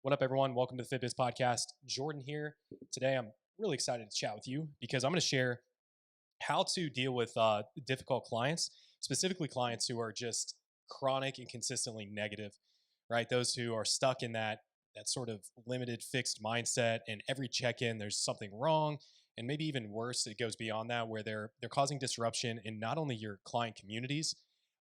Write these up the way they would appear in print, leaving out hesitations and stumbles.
What up, everyone? Welcome to the FitBiz Podcast. Jordan here. Today, I'm really excited to chat with you because I'm going to share how to deal with difficult clients, specifically clients who are just chronic and consistently negative, right? Those who are stuck in that sort of limited, fixed mindset, and every check-in, there's something wrong, and maybe even worse, it goes beyond that, where they're causing disruption in not only your client communities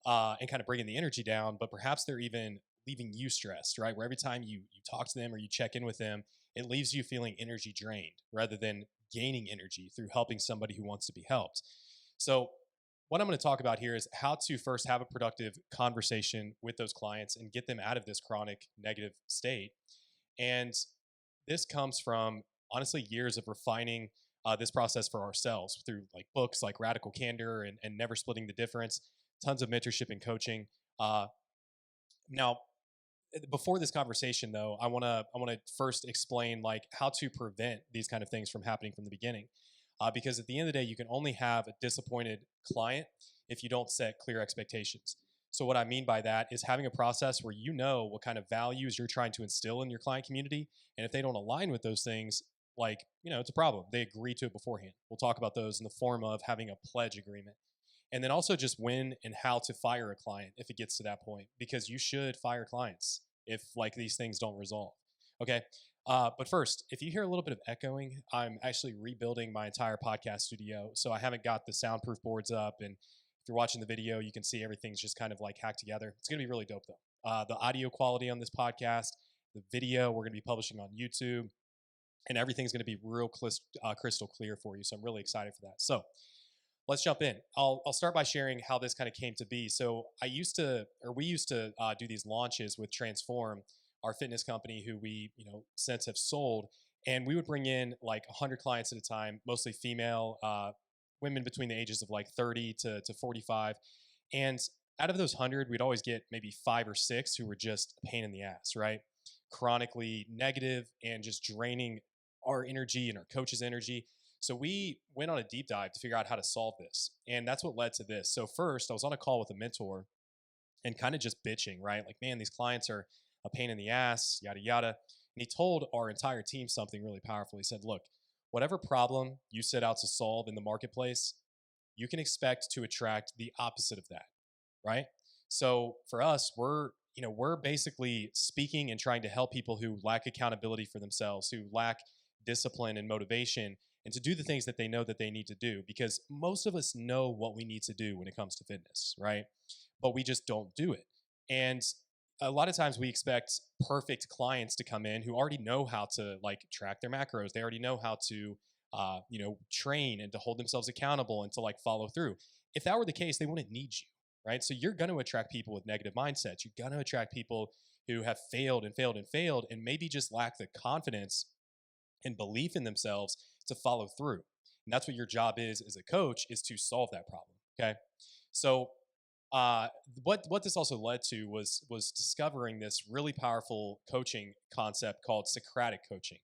and kind of bringing the energy down, but perhaps they're even leaving you stressed, right? Where every time you talk to them or you check in with them, it leaves you feeling energy drained rather than gaining energy through helping somebody who wants to be helped. So, what I'm going to talk about here is how to first have a productive conversation with those clients and get them out of this chronic negative state. And this comes from honestly years of refining this process for ourselves through like books like Radical Candor and Never Splitting the Difference, tons of mentorship and coaching. Now, before this conversation though, I want to first explain like how to prevent these kind of things from happening from the beginning, because at the end of the day you can only have a disappointed client if you don't set clear expectations. So what I mean by that is having a process where you know what kind of values you're trying to instill in your client community, and if they don't align with those things, like, it's a problem. They agree to it beforehand. We'll talk about those in the form of having a pledge agreement. And then also just when and how to fire a client if it gets to that point, because you should fire clients if like these things don't resolve. Okay. But first, if you hear a little bit of echoing, I'm actually rebuilding my entire podcast studio. So I haven't got the soundproof boards up. And if you're watching the video, you can see everything's just kind of like hacked together. It's going to be really dope though. The audio quality on this podcast, the video we're going to be publishing on YouTube, and everything's going to be real crystal clear for you. So I'm really excited for that. So let's jump in. I'll start by sharing how this kind of came to be. So we used to do these launches with Transform, our fitness company, who we since have sold, and we would bring in like 100 clients at a time, mostly female women between the ages of like 30 to 45, and out of those 100, we'd always get maybe 5 or 6 who were just a pain in the ass, right? Chronically negative and just draining our energy and our coach's energy. So we went on a deep dive to figure out how to solve this. And that's what led to this. So first, I was on a call with a mentor and kind of just bitching, right? Like, man, these clients are a pain in the ass, yada, yada. And he told our entire team something really powerful. He said, look, whatever problem you set out to solve in the marketplace, you can expect to attract the opposite of that, right? So for us, we're basically speaking and trying to help people who lack accountability for themselves, who lack discipline and motivation, and to do the things that they know that they need to do, because most of us know what we need to do when it comes to fitness, right? But we just don't do it. And a lot of times we expect perfect clients to come in who already know how to like track their macros. They already know how to, train and to hold themselves accountable and to like follow through. If that were the case, they wouldn't need you, right? So you're going to attract people with negative mindsets. You're going to attract people who have failed and failed and failed and maybe just lack the confidence and belief in themselves to follow through. And that's what your job is as a coach, is to solve that problem. Okay. So what this also led to was discovering this really powerful coaching concept called Socratic Coaching.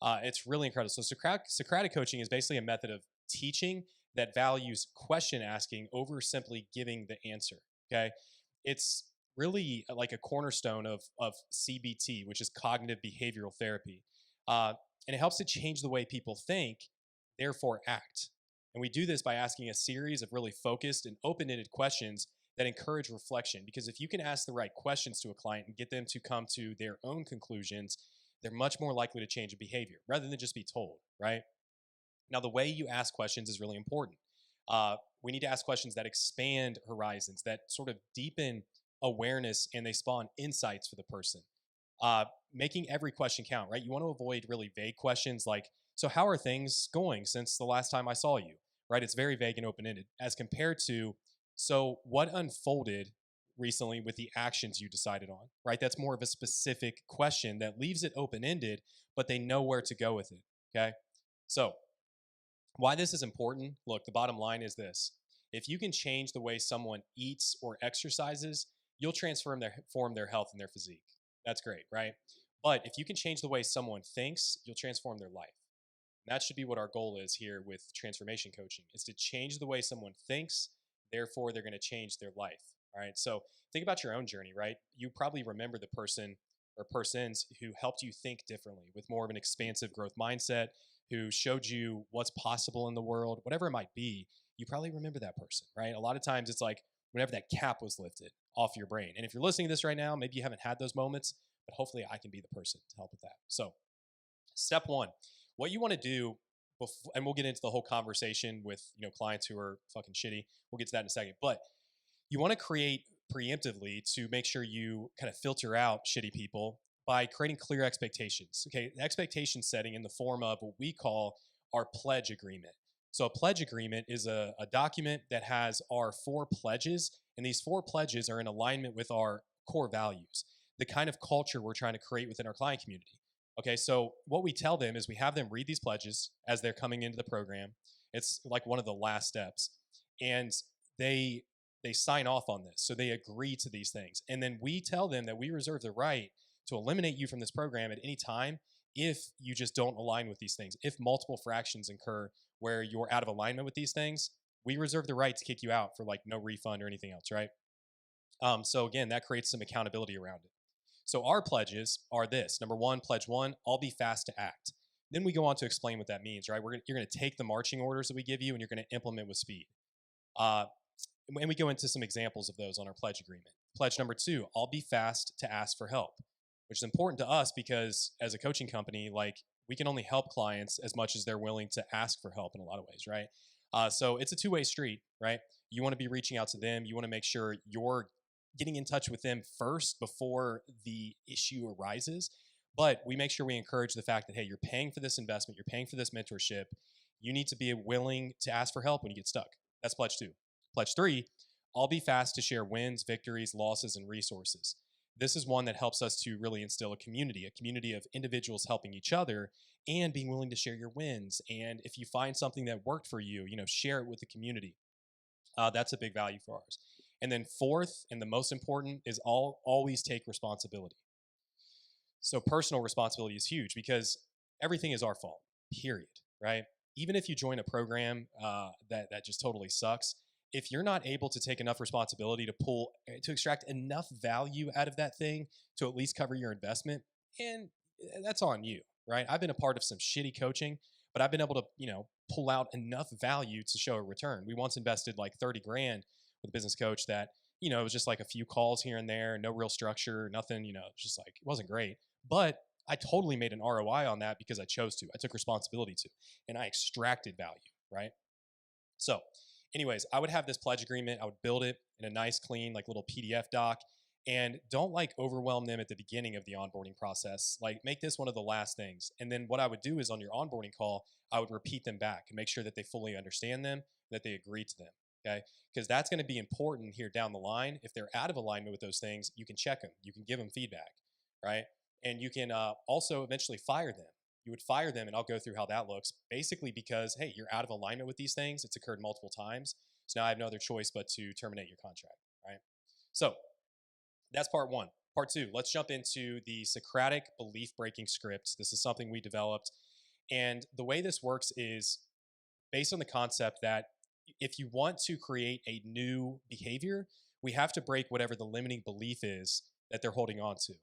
It's really incredible. So Socratic Coaching is basically a method of teaching that values question asking over simply giving the answer. Okay. It's really like a cornerstone of CBT, which is cognitive behavioral therapy. And it helps to change the way people think, therefore act. And we do this by asking a series of really focused and open-ended questions that encourage reflection. Because if you can ask the right questions to a client and get them to come to their own conclusions, they're much more likely to change a behavior rather than just be told, right? Now, the way you ask questions is really important. We need to ask questions that expand horizons, that sort of deepen awareness, and they spawn insights for the person. Making every question count, right? You want to avoid really vague questions like, so how are things going since the last time I saw you, right? It's very vague and open-ended as compared to, so what unfolded recently with the actions you decided on, right? That's more of a specific question that leaves it open-ended, but they know where to go with it, okay? So why this is important, look, the bottom line is this. If you can change the way someone eats or exercises, you'll transform their health and their physique. That's great, right? But if you can change the way someone thinks, you'll transform their life. And that should be what our goal is here with transformation coaching, is to change the way someone thinks, therefore they're going to change their life. All right. So think about your own journey, right? You probably remember the person or persons who helped you think differently with more of an expansive growth mindset, who showed you what's possible in the world, whatever it might be, you probably remember that person, right? A lot of times it's like whenever that cap was lifted off your brain. And if you're listening to this right now, maybe you haven't had those moments, but hopefully I can be the person to help with that. So, step one, what you want to do before, and we'll get into the whole conversation with clients who are fucking shitty. We'll get to that in a second, but you want to create preemptively to make sure you kind of filter out shitty people by creating clear expectations. Okay, expectation setting in the form of what we call our pledge agreement. So a pledge agreement is a document that has our 4 pledges, and these 4 pledges are in alignment with our core values, the kind of culture we're trying to create within our client community. Okay, so what we tell them is we have them read these pledges as they're coming into the program. It's like one of the last steps, and they they sign off on this, so they agree to these things, and then we tell them that we reserve the right to eliminate you from this program at any time if you just don't align with these things. If multiple fractions incur where you're out of alignment with these things, we reserve the right to kick you out for like no refund or anything else, right? So again, that creates some accountability around it. So our pledges are this. Number one, pledge one, I'll be fast to act. Then we go on to explain what that means, right? You're going to take the marching orders that we give you and you're going to implement with speed. Uh, and we go into some examples of those on our pledge agreement. Pledge number two, I'll be fast to ask for help, which is important to us because as a coaching company, like we can only help clients as much as they're willing to ask for help in a lot of ways, right? So it's a two-way street, right? You want to be reaching out to them. You want to make sure you're getting in touch with them first before the issue arises. But we make sure we encourage the fact that, hey, you're paying for this investment, you're paying for this mentorship. You need to be willing to ask for help when you get stuck. That's pledge two. Pledge three, I'll be fast to share wins, victories, losses, and resources. This is one that helps us to really instill a community of individuals helping each other and being willing to share your wins. And if you find something that worked for you, share it with the community. That's a big value for ours. And then fourth, and the most important, is always take responsibility. So personal responsibility is huge because everything is our fault, period, right? Even if you join a program that just totally sucks, if you're not able to take enough responsibility to extract enough value out of that thing to at least cover your investment, and that's on you, right? I've been a part of some shitty coaching, but I've been able to, pull out enough value to show a return. We once invested like 30 grand with a business coach that, it was just like a few calls here and there, no real structure, nothing, just like, it wasn't great. But I totally made an ROI on that because I chose to. I took responsibility to, and I extracted value, right? So, anyways, I would have this pledge agreement. I would build it in a nice, clean, like little PDF doc. And don't like overwhelm them at the beginning of the onboarding process. Like make this one of the last things. And then what I would do is on your onboarding call, I would repeat them back and make sure that they fully understand them, that they agree to them. Okay. Because that's going to be important here down the line. If they're out of alignment with those things, you can check them. You can give them feedback. Right. And you can also eventually fire them. You would fire them, and I'll go through how that looks. Basically, because, hey, you're out of alignment with these things. It's occurred multiple times. So now I have no other choice but to terminate your contract. Right. So that's part one. Part two, let's jump into the Socratic belief breaking script. This is something we developed. And the way this works is based on the concept that if you want to create a new behavior, we have to break whatever the limiting belief is that they're holding on to.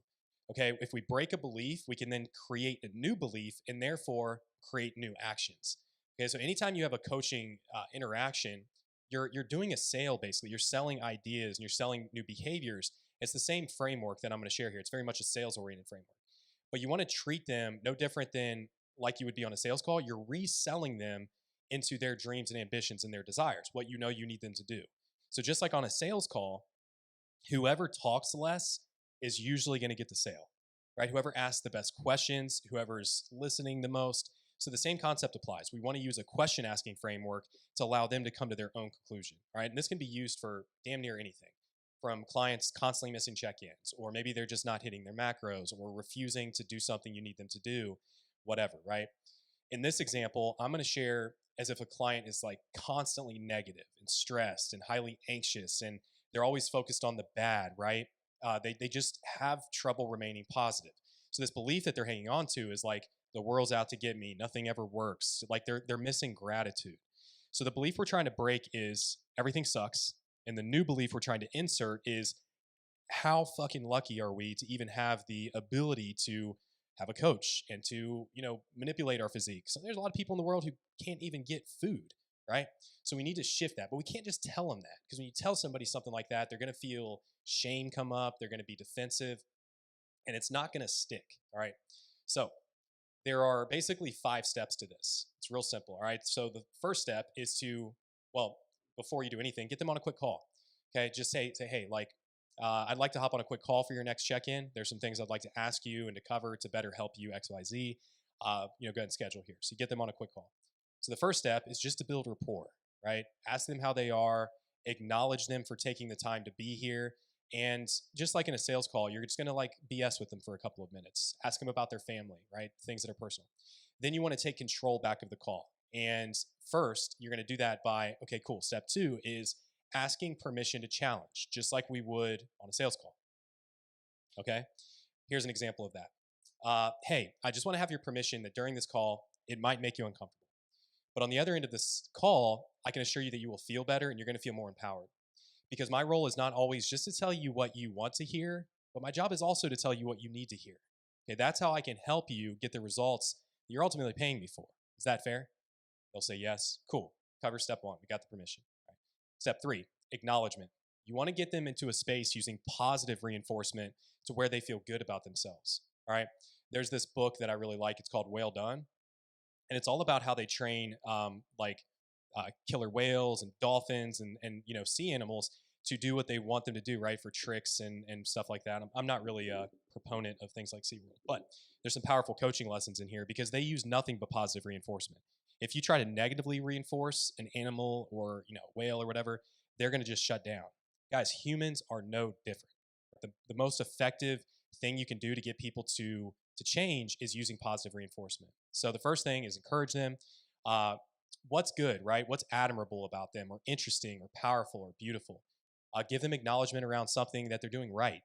Okay, if we break a belief, we can then create a new belief and therefore create new actions. Okay, so anytime you have a coaching interaction, you're doing a sale basically. You're selling ideas and you're selling new behaviors. It's the same framework that I'm going to share here. It's very much a sales-oriented framework. But you want to treat them no different than like you would be on a sales call. You're reselling them into their dreams and ambitions and their desires, what you need them to do. So just like on a sales call, whoever talks less is usually going to get the sale, right? Whoever asks the best questions, whoever's listening the most. So the same concept applies. We want to use a question asking framework to allow them to come to their own conclusion, right? And this can be used for damn near anything, from clients constantly missing check-ins, or maybe they're just not hitting their macros or refusing to do something you need them to do, whatever, right? In this example, I'm going to share as if a client is like constantly negative and stressed and highly anxious, and they're always focused on the bad, right? They just have trouble remaining positive. So this belief that they're hanging on to is like, the world's out to get me, nothing ever works. Like they're missing gratitude. So the belief we're trying to break is everything sucks. And the new belief we're trying to insert is how fucking lucky are we to even have the ability to have a coach and to, manipulate our physique? So there's a lot of people in the world who can't even get food, right? So we need to shift that, but we can't just tell them that, because when you tell somebody something like that, they're going to feel shame come up, they're going to be defensive, and it's not going to stick. All right. So there are basically 5 steps to this. It's real simple. All right. So the first step is to, well, before you do anything, get them on a quick call. Okay. Just say, hey, like, I'd like to hop on a quick call for your next check-in. There's some things I'd like to ask you and to cover to better help you X, Y, Z. Go ahead and schedule here. So you get them on a quick call. So the first step is just to build rapport, right? Ask them how they are, acknowledge them for taking the time to be here. And just like in a sales call, you're just going to like BS with them for a couple of minutes. Ask them about their family, right? Things that are personal. Then you want to take control back of the call. And first, you're going to do that by, okay, cool. Step 2 is asking permission to challenge, just like we would on a sales call. Okay? Here's an example of that. Hey, I just want to have your permission that during this call, it might make you uncomfortable. But on the other end of this call, I can assure you that you will feel better and you're going to feel more empowered. Because my role is not always just to tell you what you want to hear, but my job is also to tell you what you need to hear. Okay, that's how I can help you get the results you're ultimately paying me for. Is that fair? They'll say yes. Cool. Cover step 1. We got the permission. Right. Step 3, acknowledgement. You want to get them into a space using positive reinforcement to where they feel good about themselves. All right. There's this book that I really like. It's called Whale Done. And it's all about how they train killer whales and dolphins and sea animals to do what they want them to do, right, for tricks and stuff like that. I'm not really a proponent of things like SeaWorld, but there's some powerful coaching lessons in here because they use nothing but positive reinforcement. If you try to negatively reinforce an animal or whale or whatever, they're going to just shut down. Guys, humans are no different. The most effective thing you can do to get people to change is using positive reinforcement. So the first thing is encourage them. What's good, right? What's admirable about them or interesting or powerful or beautiful? Give them acknowledgement around something that they're doing right?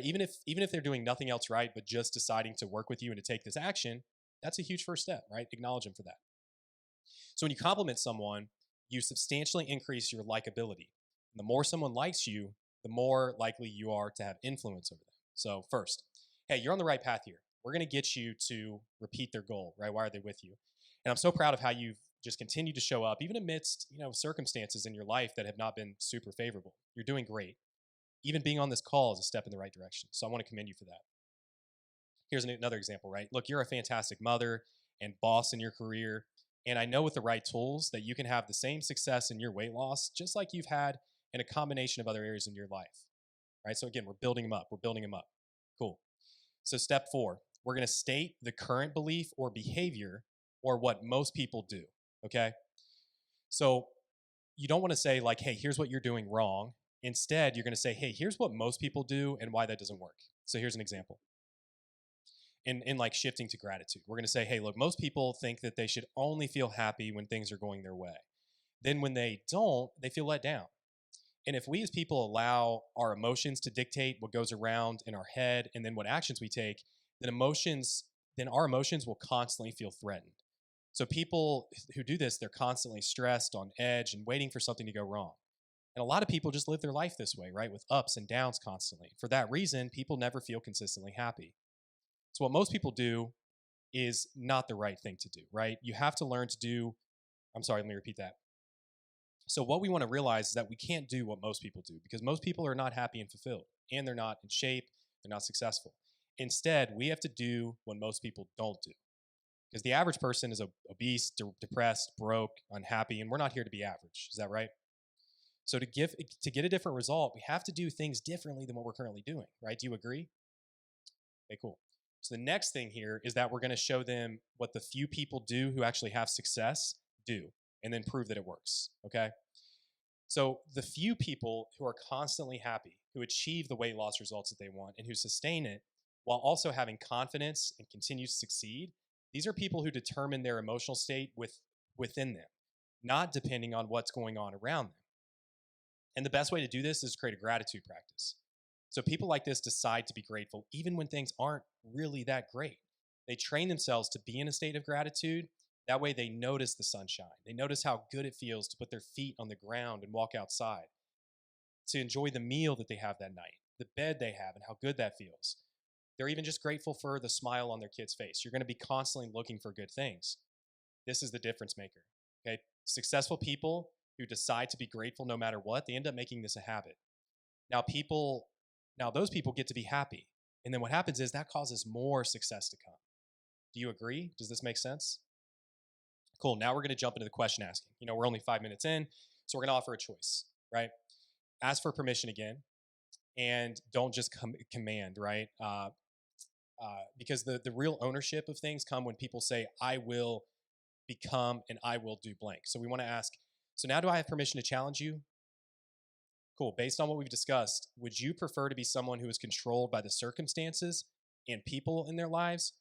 Even if they're doing nothing else right, but just deciding to work with you and to take this action, that's a huge first step, right? Acknowledge them for that. So when you compliment someone, you substantially increase your likability. And the more someone likes you, the more likely you are to have influence over them. So first, hey, you're on the right path here. We're going to get you to repeat their goal, right? Why are they with you? And I'm so proud of how you've just continued to show up, even amidst circumstances in your life that have not been super favorable. You're doing great. Even being on this call is a step in the right direction. So I want to commend you for that. Here's another example, right? Look, you're a fantastic mother and boss in your career. And I know with the right tools that you can have the same success in your weight loss, just like you've had in a combination of other areas in your life, right? So again, we're building them up. We're building them up. Cool. So step 4, we're going to state the current belief or behavior or what most people do, okay? So you don't want to say like, hey, here's what you're doing wrong. Instead, you're going to say, hey, here's what most people do and why that doesn't work. So here's an example. In like shifting to gratitude, we're going to say, hey, look, most people think that they should only feel happy when things are going their way. Then when they don't, they feel let down. And if we as people allow our emotions to dictate what goes around in our head and then what actions we take, then our emotions will constantly feel threatened. So people who do this, they're constantly stressed, on edge, and waiting for something to go wrong. And a lot of people just live their life this way, right? With ups and downs constantly. For that reason, people never feel consistently happy. So what most people do is not the right thing to do, right? You have to learn to do, let me repeat that. So what we want to realize is that we can't do what most people do because most people are not happy and fulfilled, and they're not in shape, they're not successful. Instead, we have to do what most people don't do. Because the average person is obese, depressed, broke, unhappy, and we're not here to be average. Is that right? So to get a different result, we have to do things differently than what we're currently doing, right? Do you agree? Okay, cool. So the next thing here is that we're going to show them what the few people do who actually have success do, and then prove that it works, okay? So the few people who are constantly happy, who achieve the weight loss results that they want, and who sustain it while also having confidence and continue to succeed, these are people who determine their emotional state within them, not depending on what's going on around them. And the best way to do this is create a gratitude practice. So people like this decide to be grateful even when things aren't really that great. They train themselves to be in a state of gratitude. That way they notice the sunshine. They notice how good it feels to put their feet on the ground and walk outside, to enjoy the meal that they have that night, the bed they have and how good that feels. They're even just grateful for the smile on their kid's face. You're going to be constantly looking for good things. This is the difference maker. Okay. Successful people who decide to be grateful no matter what, they end up making this a habit. Now those people get to be happy. And then what happens is that causes more success to come. Do you agree? Does this make sense? Cool. Now we're going to jump into the question asking. We're only 5 minutes in, so we're going to offer a choice, right? Ask for permission again, and don't just command, right? Because the real ownership of things come when people say, I will become and I will do blank. So we want to ask, so now do I have permission to challenge you? Cool. Based on what we've discussed, would you prefer to be someone who is controlled by the circumstances and people in their lives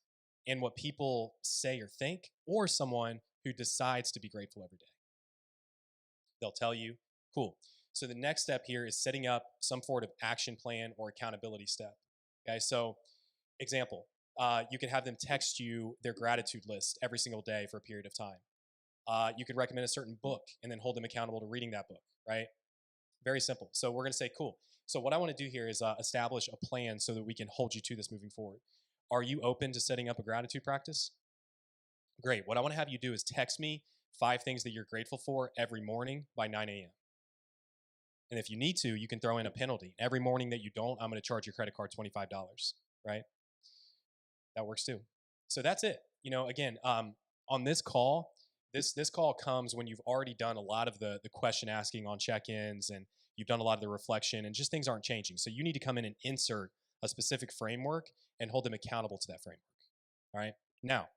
and what people say or think, or someone who decides to be grateful every day? They'll tell you. Cool. So the next step here is setting up some sort of action plan or accountability step. Okay. So example, you could have them text you their gratitude list every single day for a period of time. You could recommend a certain book and then hold them accountable to reading that book, right? Very simple. So we're going to say, cool. So what I want to do here is establish a plan so that we can hold you to this moving forward. Are you open to setting up a gratitude practice? Great. What I want to have you do is text me 5 things that you're grateful for every morning by 9 a.m. And if you need to, you can throw in a penalty. Every morning that you don't, I'm going to charge your credit card $25, right? That works too. So that's it. Again, on this call, this call comes when you've already done a lot of the question asking on check-ins, and you've done a lot of the reflection, and just things aren't changing. So you need to come in and insert a specific framework and hold them accountable to that framework. All right. Now,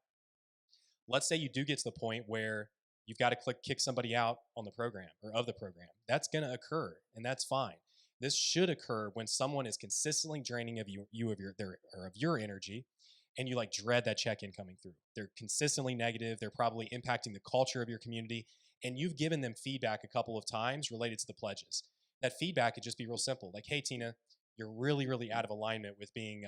let's say you do get to the point where you've got to kick somebody out on the program or of the program. That's going to occur, and that's fine. This should occur when someone is consistently draining of your energy, and you dread that check-in coming through. They're consistently negative. They're probably impacting the culture of your community, and you've given them feedback a couple of times related to the pledges. That feedback could just be real simple, like, "Hey, Tina, you're really, really out of alignment with being,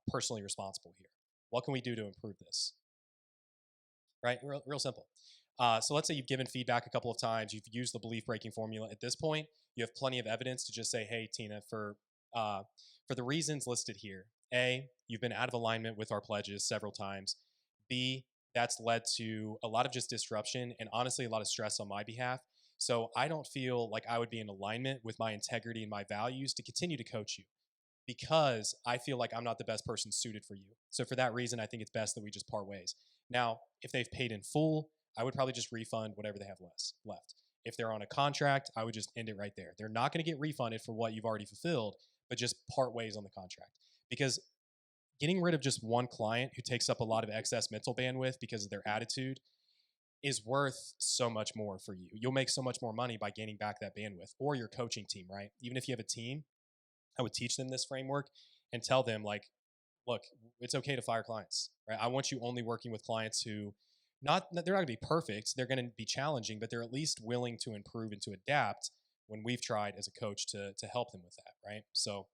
personally responsible here. What can we do to improve this?" Right? Real simple. So let's say you've given feedback a couple of times. You've used the belief breaking formula. At this point, you have plenty of evidence to just say, "Hey, Tina, for the reasons listed here, A, you've been out of alignment with our pledges several times. B, that's led to a lot of just disruption and honestly a lot of stress on my behalf. So I don't feel like I would be in alignment with my integrity and my values to continue to coach you, because I feel like I'm not the best person suited for you. So for that reason, I think it's best that we just part ways." Now, if they've paid in full, I would probably just refund whatever they have left. If they're on a contract, I would just end it right there. They're not going to get refunded for what you've already fulfilled, but just part ways on the contract. Because getting rid of just one client who takes up a lot of excess mental bandwidth because of their attitude is worth so much more for you. You'll make so much more money by gaining back that bandwidth, or your coaching team, right? Even if you have a team, I would teach them this framework and tell them, look, it's okay to fire clients, right? I want you only working with clients who they're not going to be perfect. They're going to be challenging, but they're at least willing to improve and to adapt when we've tried as a coach to help them with that, right? So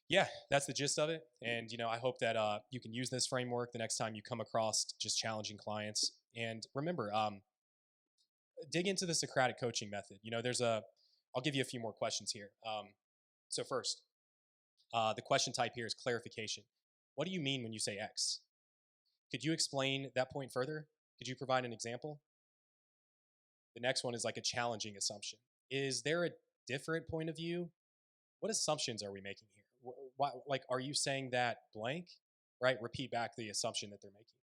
yeah, that's the gist of it. And, I hope that you can use this framework the next time you come across just challenging clients. And remember, dig into the Socratic coaching method. I'll give you a few more questions here. So first, the question type here is clarification. What do you mean when you say X? Could you explain that point further? Could you provide an example? The next one is a challenging assumption. Is there a different point of view? What assumptions are we making here? Are you saying that blank? Right? Repeat back the assumption that they're making.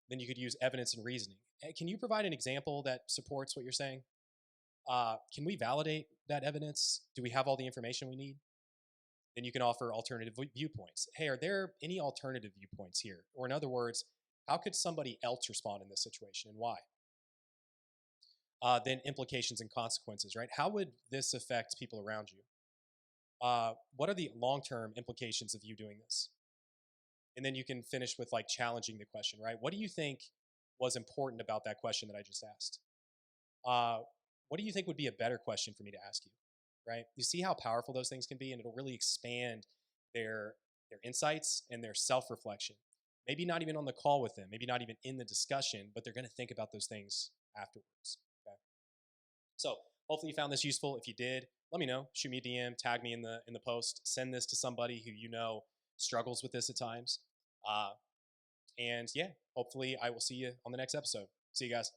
Then you could use evidence and reasoning. Can you provide an example that supports what you're saying? Can we validate that evidence? Do we have all the information we need? Then you can offer alternative viewpoints. Hey, are there any alternative viewpoints here? Or in other words, how could somebody else respond in this situation and why? Then implications and consequences, right? How would this affect people around you? What are the long-term implications of you doing this? And then you can finish with challenging the question, right? What do you think was important about that question that I just asked? What do you think would be a better question for me to ask you, right? You see how powerful those things can be, and it'll really expand their insights and their self-reflection. Maybe not even on the call with them, maybe not even in the discussion, but they're going to think about those things afterwards. Okay. So hopefully you found this useful. If you did, let me know. Shoot me a DM, tag me in the post, send this to somebody who you know struggles with this at times. And yeah, hopefully I will see you on the next episode. See you guys.